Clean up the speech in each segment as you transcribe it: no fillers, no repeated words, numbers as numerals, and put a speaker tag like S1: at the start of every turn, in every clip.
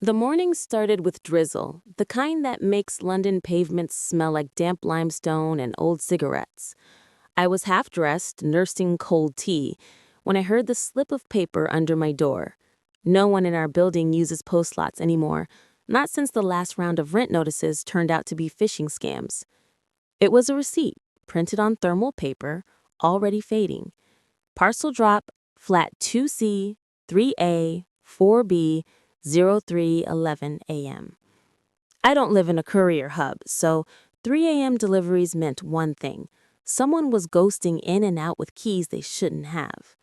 S1: The morning started with drizzle, the kind that makes London pavements smell like damp limestone and old cigarettes. I was half-dressed, nursing cold tea, when I heard the slip of paper under my door. No one in our building uses post lots anymore, not since the last round of rent notices turned out to be phishing scams. It was a receipt, printed on thermal paper, already fading. Parcel drop, flat 2C, 3A, 4B, 0311 a.m. I don't live in a courier hub, so 3 a.m. deliveries meant one thing. Someone was ghosting in and out with keys they shouldn't have.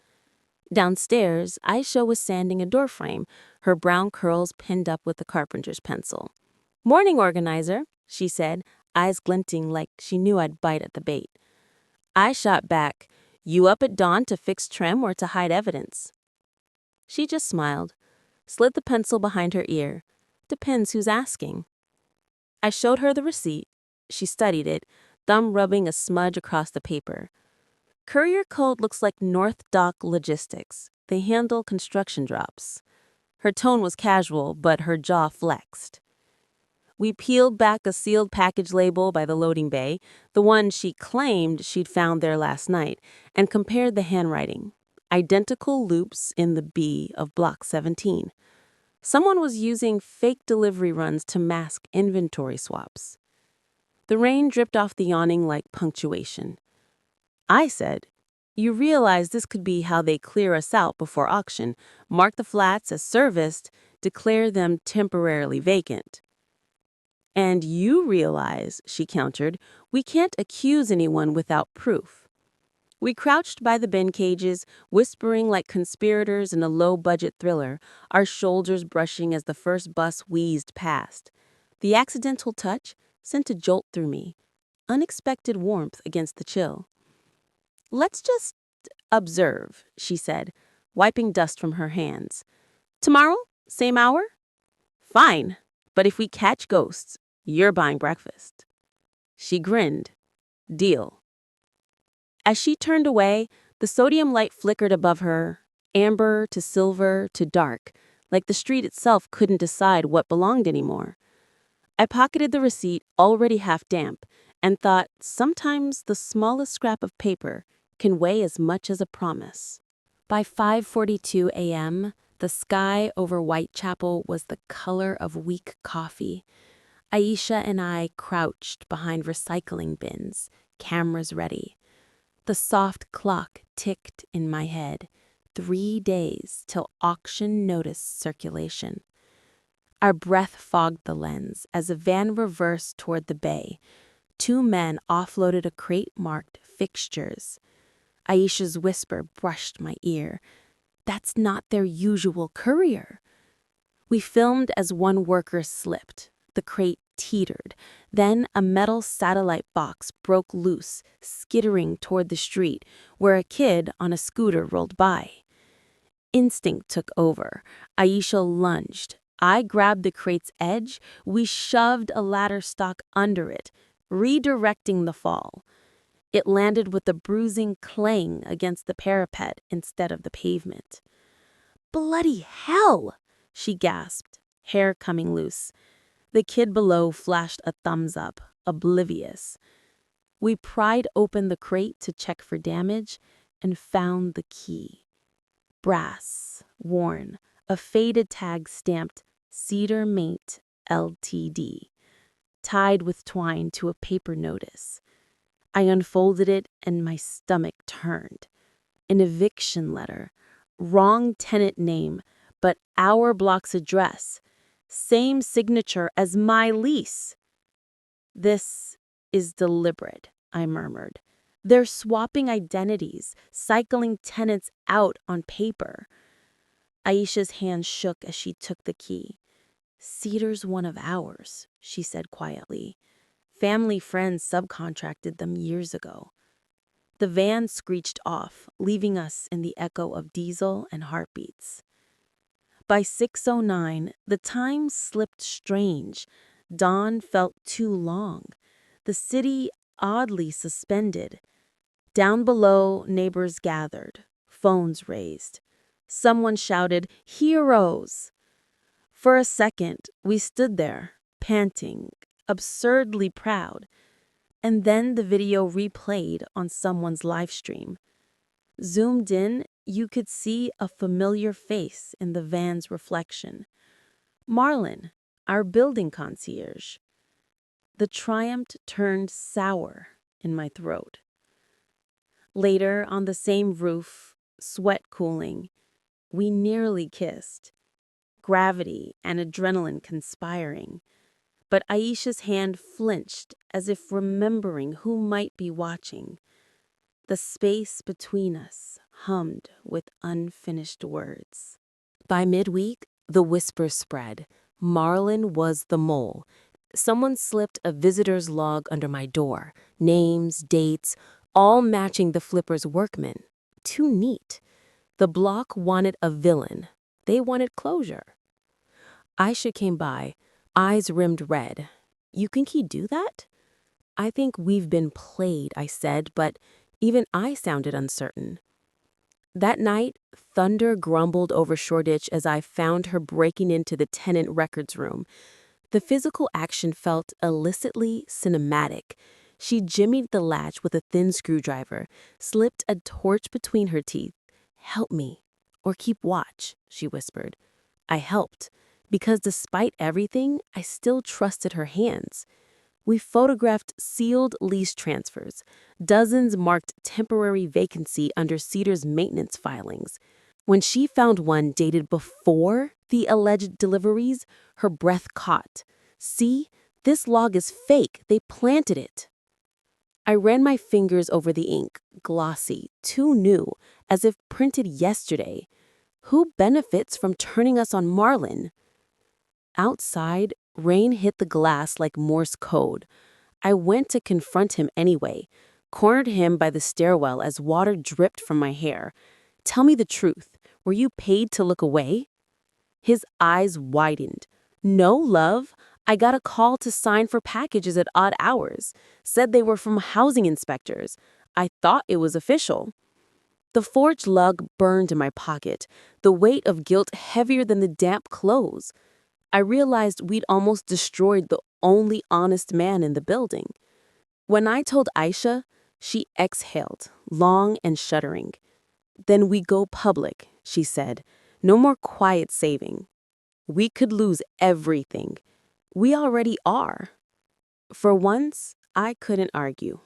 S1: Downstairs, Aisha was sanding a doorframe, her brown curls pinned up with a carpenter's pencil. "Morning, organizer," she said, eyes glinting like she knew I'd bite at the bait. I shot back, "You up at dawn to fix trim or to hide evidence?" She just smiled, slid the pencil behind her ear. "Depends who's asking." I showed her the receipt. She studied it, thumb rubbing a smudge across the paper. "Courier code looks like North Dock Logistics. They handle construction drops." Her tone was casual, but her jaw flexed. We peeled back a sealed package label by the loading bay, the one she claimed she'd found there last night, and compared the handwriting. Identical loops in the B of Block 17. Someone was using fake delivery runs to mask inventory swaps. The rain dripped off the awning like punctuation. I said, "You realize this could be how they clear us out before auction, mark the flats as serviced, declare them temporarily vacant." "And you realize," she countered, "we can't accuse anyone without proof." We crouched by the bin cages, whispering like conspirators in a low-budget thriller, our shoulders brushing as the first bus wheezed past. The accidental touch sent a jolt through me, unexpected warmth against the chill. "Let's just observe," she said, wiping dust from her hands. "Tomorrow, same hour?" "Fine, but if we catch ghosts, you're buying breakfast." She grinned. "Deal." As she turned away, the sodium light flickered above her, amber to silver to dark, like the street itself couldn't decide what belonged anymore. I pocketed the receipt, already half damp, and thought sometimes the smallest scrap of paper can weigh as much as a promise. By 5:42 a.m., the sky over Whitechapel was the color of weak coffee. Aisha and I crouched behind recycling bins, cameras ready. The soft clock ticked in my head. 3 days till auction notice circulation. Our breath fogged the lens as a van reversed toward the bay. 2 men offloaded a crate marked fixtures. Aisha's whisper brushed my ear. "That's not their usual courier." We filmed as one worker slipped. The crate teetered. Then a metal satellite box broke loose, skittering toward the street, where a kid on a scooter rolled by. Instinct took over. Aisha lunged. I grabbed the crate's edge. We shoved a ladder stock under it, redirecting the fall. It landed with a bruising clang against the parapet instead of the pavement. "Bloody hell!" she gasped, hair coming loose. The kid below flashed a thumbs up, oblivious. We pried open the crate to check for damage and found the key. Brass, worn, a faded tag stamped Cedar Mate Ltd, tied with twine to a paper notice. I unfolded it and my stomach turned. An eviction letter. Wrong tenant name, but our block's address. Same signature as my lease. "This is deliberate," I murmured. "They're swapping identities, cycling tenants out on paper." Aisha's hand shook as she took the key. "Cedar's one of ours," she said quietly. "Family friends subcontracted them years ago." The van screeched off, leaving us in the echo of diesel and heartbeats. By 6:09, the time slipped strange. Dawn felt too long. The city oddly suspended. Down below, neighbors gathered, phones raised. Someone shouted, "Heroes!" For a second, we stood there, panting, absurdly proud, and then the video replayed on someone's live stream. Zoomed in, you could see a familiar face in the van's reflection. Marlon, our building concierge. The triumph turned sour in my throat. Later, on the same roof, sweat cooling, we nearly kissed, gravity and adrenaline conspiring. But Aisha's hand flinched as if remembering who might be watching. The space between us hummed with unfinished words. By midweek, the whispers spread. Marlon was the mole. Someone slipped a visitor's log under my door. Names, dates, all matching the flipper's workman. Too neat. The block wanted a villain. They wanted closure. Aisha came by, eyes rimmed red. "You think he'd do that?" "I think we've been played," I said, but even I sounded uncertain. That night, thunder grumbled over Shoreditch as I found her breaking into the tenant records room. The physical action felt illicitly cinematic. She jimmied the latch with a thin screwdriver, slipped a torch between her teeth. "Help me, or keep watch," she whispered. I helped, because despite everything, I still trusted her hands. We photographed sealed lease transfers. Dozens marked temporary vacancy under Cedar's maintenance filings. When she found one dated before the alleged deliveries, her breath caught. "See, this log is fake. They planted it." I ran my fingers over the ink, glossy, too new, as if printed yesterday. Who benefits from turning us on Marlon? Outside, rain hit the glass like Morse code. I went to confront him anyway, cornered him by the stairwell as water dripped from my hair. "Tell me the truth. Were you paid to look away?" His eyes widened. "No, love. I got a call to sign for packages at odd hours. Said they were from housing inspectors. I thought it was official." The forged lug burned in my pocket, the weight of guilt heavier than the damp clothes. I realized we'd almost destroyed the only honest man in the building. When I told Aisha, she exhaled, long and shuddering. "Then we go public," she said. "No more quiet saving. We could lose everything. We already are." For once, I couldn't argue.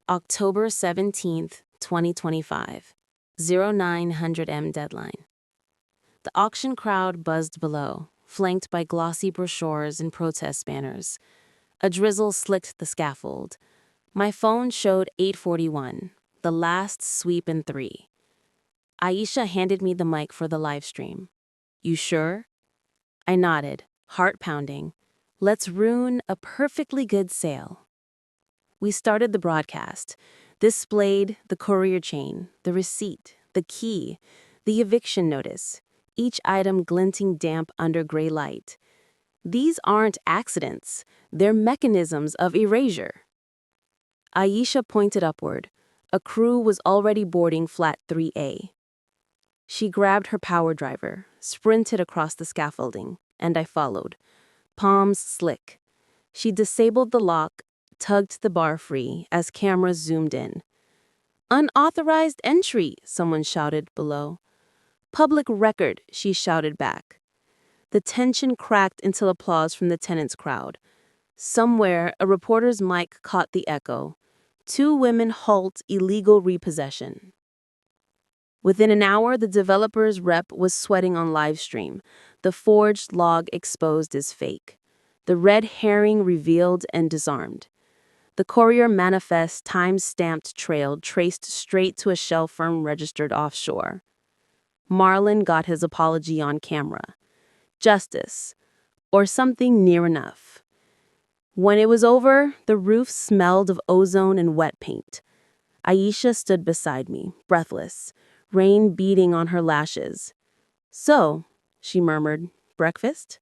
S1: October 17th, 2025, 0900M deadline. The auction crowd buzzed below, flanked by glossy brochures and protest banners. A drizzle slicked the scaffold. My phone showed 8:41, the last sweep in 3. Aisha handed me the mic for the live stream. "You sure?" I nodded, heart pounding. Let's ruin a perfectly good sale. We started the broadcast, displayed the courier chain, the receipt, the key, the eviction notice, each item glinting damp under gray light. These aren't accidents, they're mechanisms of erasure. Aisha pointed upward. A crew was already boarding flat 3A. She grabbed her power driver, sprinted across the scaffolding, and I followed, palms slick. She disabled the lock, tugged the bar free as cameras zoomed in. "Unauthorized entry," someone shouted below. "Public record," she shouted back. The tension cracked into applause from the tenants' crowd. Somewhere, a reporter's mic caught the echo. "Two women halt illegal repossession." Within an hour, the developer's rep was sweating on livestream. The forged log exposed as fake. The red herring revealed and disarmed. The courier manifest time-stamped trail traced straight to a shell firm registered offshore. Marlon got his apology on camera. Justice, or something near enough. When it was over, the roof smelled of ozone and wet paint. Aisha stood beside me, breathless, rain beating on her lashes. "So," she murmured, "breakfast?"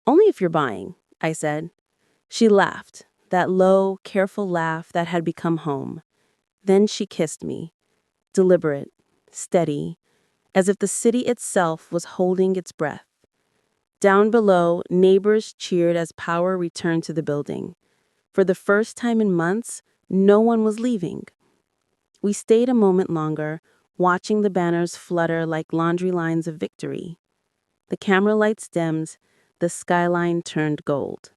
S1: "Only if you're buying," I said. She laughed, that low, careful laugh that had become home. Then she kissed me, deliberate, steady, as if the city itself was holding its breath. Down below, neighbors cheered as power returned to the building. For the first time in months, no one was leaving. We stayed a moment longer, watching the banners flutter like laundry lines of victory. The camera lights dimmed, the skyline turned gold.